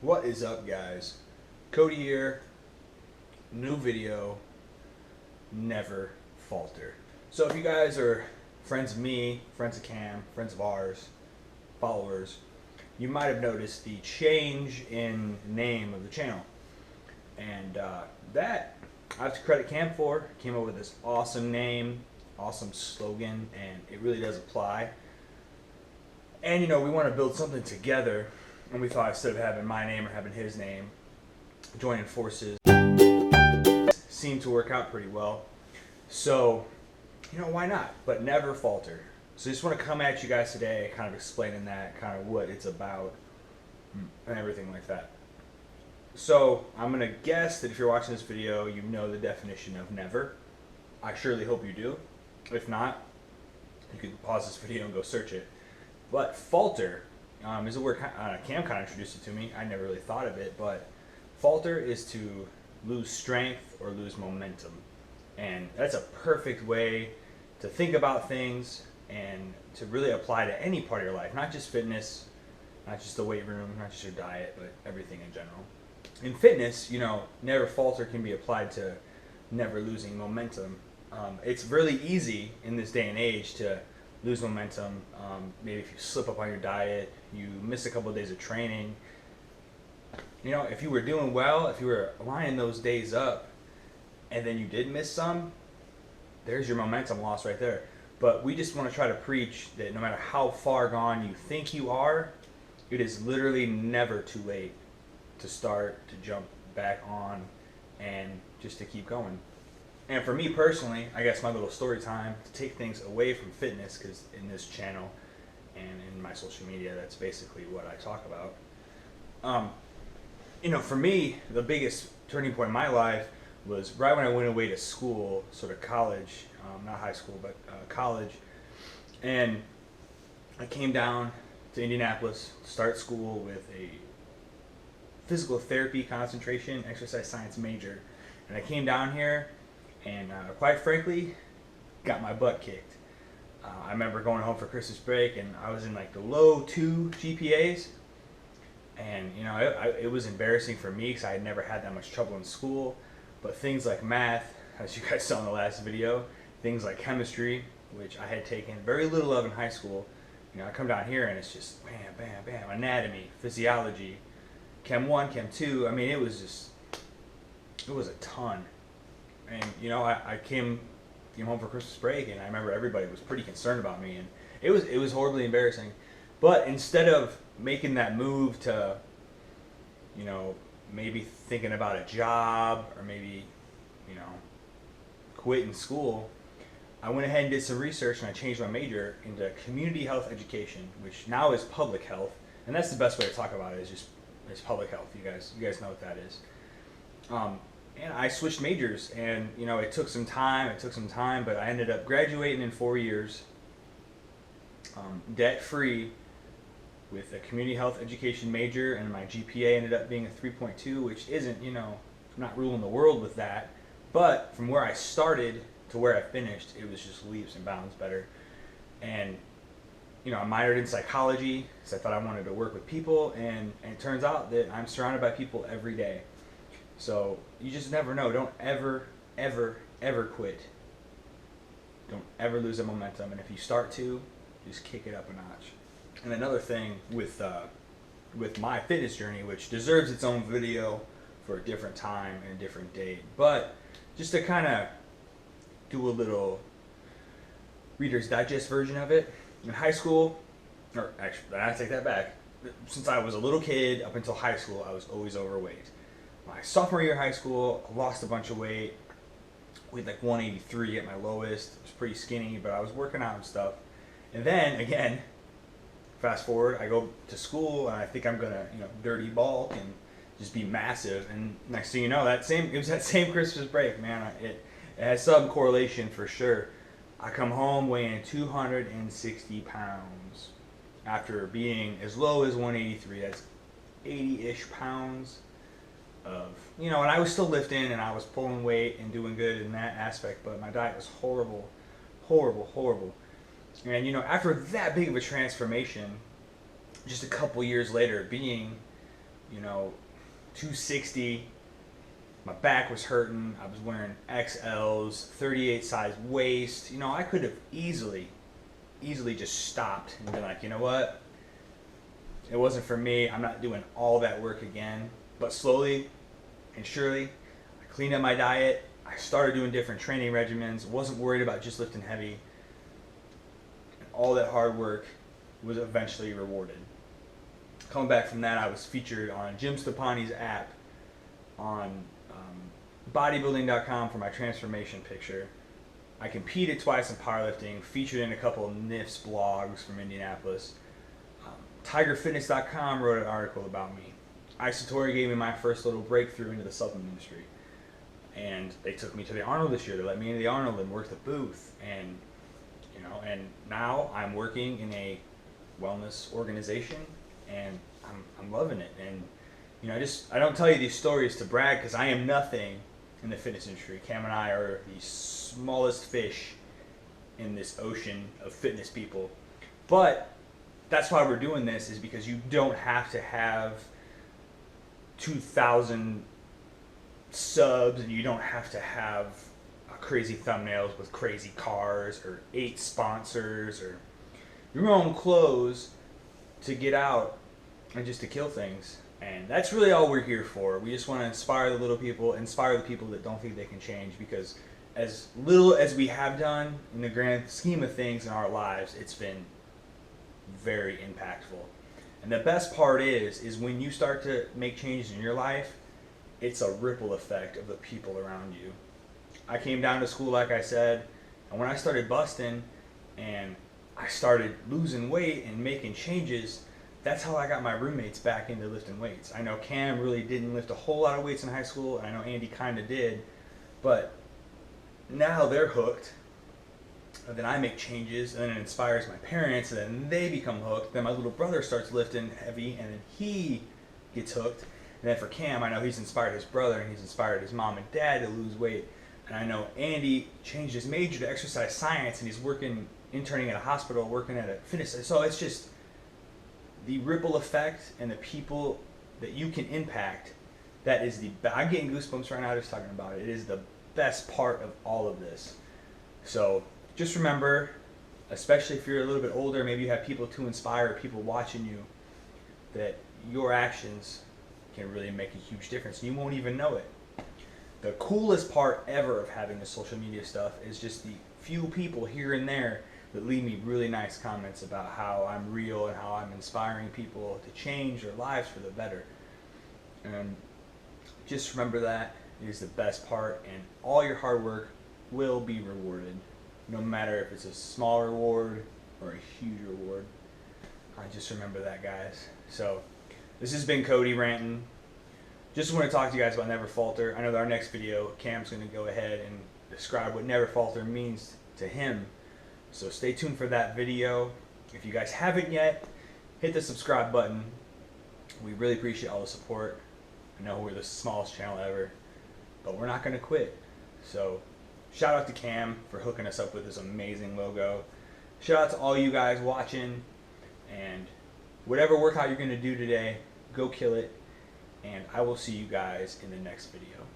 What is up, guys? Cody here. New video. Never falter. So if you guys are friends of me, friends of Cam, friends of ours, followers, you might have noticed the change in name of the channel. And that I have to credit Cam for. Came up with this awesome name, awesome slogan, and it really does apply. And we want to build something together. And we thought instead of having my name or having his name, joining forces seemed to work out pretty well. So, why not? But never falter. So I just want to come at you guys today, kind of explaining that, kind of what it's about, and everything like that. So I'm going to guess that if you're watching this video, you know the definition of never. I surely hope you do. If not, you can pause this video and go search it. But falter is a word Cam kind of introduced it to me. I never really thought of it, but falter is to lose strength or lose momentum. And that's a perfect way to think about things and to really apply to any part of your life, not just fitness, not just the weight room, not just your diet, but everything in general. In fitness, never falter can be applied to never losing momentum. It's really easy in this day and age to lose momentum. Maybe if you slip up on your diet, you miss a couple of days of training. If you were doing well, if you were lining those days up, and then you did miss some, there's your momentum loss right there. But we just want to try to preach that no matter how far gone you think you are, it is literally never too late to start, to jump back on, and just to keep going. And for me personally, I guess my little story time, to take things away from fitness, because in this channel and in my social media, that's basically what I talk about. For me, the biggest turning point in my life was right when I went away to school, sort of college, not high school, but college. And I came down to Indianapolis to start school with a physical therapy concentration, exercise science major. And I came down here and quite frankly, got my butt kicked. I remember going home for Christmas break and I was in like the low 2 GPAs. And it was embarrassing for me because I had never had that much trouble in school. But things like math, as you guys saw in the last video, things like chemistry, which I had taken very little of in high school. I come down here and it's just bam, bam, bam, anatomy, physiology, Chem 1, Chem 2. I mean, it was a ton. And I came home for Christmas break, and I remember everybody was pretty concerned about me, and it was horribly embarrassing. But instead of making that move to, maybe thinking about a job or maybe, quitting school, I went ahead and did some research and I changed my major into community health education, which now is public health, and that's the best way to talk about it. It's public health. You guys know what that is. And I switched majors, and it took some time, but I ended up graduating in 4 years, debt-free, with a community health education major, and my GPA ended up being a 3.2, which isn't, I'm not ruling the world with that, but from where I started to where I finished, it was just leaps and bounds better. And I minored in psychology because I thought I wanted to work with people, and it turns out that I'm surrounded by people every day. So you just never know. Don't ever, ever, ever quit. Don't ever lose the momentum. And if you start to, just kick it up a notch. And another thing with my fitness journey, which deserves its own video for a different time and a different date, but just to kind of do a little Reader's Digest version of it. In high school, or actually, I take that back. Since I was a little kid up until high school, I was always overweight. My sophomore year of high school, I lost a bunch of weight. Weighed like 183 at my lowest. It was pretty skinny, but I was working out and stuff. And then again, fast forward, I go to school and I think I'm gonna, dirty bulk and just be massive. And next thing you know, it was that same Christmas break, man. It has some correlation for sure. I come home weighing 260 pounds after being as low as 183. That's 80-ish pounds of, and I was still lifting and I was pulling weight and doing good in that aspect, but my diet was horrible, horrible, horrible. And after that big of a transformation, just a couple years later, being 260. My back was hurting. I was wearing XLs, 38 size waist. I could have easily just stopped and been like, you know what? It wasn't for me. I'm not doing all that work again. But slowly and surely, I cleaned up my diet. I started doing different training regimens. Wasn't worried about just lifting heavy. And all that hard work was eventually rewarded. Coming back from that, I was featured on Jim Stepani's app on bodybuilding.com for my transformation picture. I competed twice in powerlifting, featured in a couple of NIFS blogs from Indianapolis. TigerFitness.com wrote an article about me. Isotori gave me my first little breakthrough into the supplement industry. And they took me to the Arnold this year. They let me into the Arnold and worked the booth. And now I'm working in a wellness organization, and I'm loving it. And I don't tell you these stories to brag, because I am nothing in the fitness industry. Cam and I are the smallest fish in this ocean of fitness people. But that's why we're doing this, is because you don't have to have 2,000 subs, and you don't have to have crazy thumbnails with crazy cars or 8 sponsors or your own clothes to get out and just to kill things. And that's really all we're here for. We just want to inspire the little people, inspire the people that don't think they can change, because as little as we have done in the grand scheme of things in our lives, it's been very impactful. And the best part is when you start to make changes in your life, it's a ripple effect of the people around you. I came down to school, like I said, and when I started busting and I started losing weight and making changes, that's how I got my roommates back into lifting weights. I know Cam really didn't lift a whole lot of weights in high school, and I know Andy kind of did, but now they're hooked. And then I make changes, and then it inspires my parents, and then they become hooked. Then my little brother starts lifting heavy, and then he gets hooked. And then for Cam, I know he's inspired his brother, and he's inspired his mom and dad to lose weight. And I know Andy changed his major to exercise science, and he's interning at a hospital, working at a fitness. So it's just the ripple effect and the people that you can impact. That is I'm getting goosebumps right now just talking about it. It is the best part of all of this. So just remember, especially if you're a little bit older, maybe you have people to inspire, people watching you, that your actions can really make a huge difference. You won't even know it. The coolest part ever of having the social media stuff is just the few people here and there that leave me really nice comments about how I'm real and how I'm inspiring people to change their lives for the better. And just remember that is the best part, and all your hard work will be rewarded, no matter if it's a small reward or a huge reward. I just remember that, guys. So this has been Cody ranting. Just want to talk to you guys about Never Falter. I know that our next video, Cam's going to go ahead and describe what Never Falter means to him. So stay tuned for that video. If you guys haven't yet, hit the subscribe button. We really appreciate all the support. I know we're the smallest channel ever, but we're not going to quit. So shout out to Cam for hooking us up with this amazing logo. Shout out to all you guys watching, and whatever workout you're going to do today, go kill it. And I will see you guys in the next video.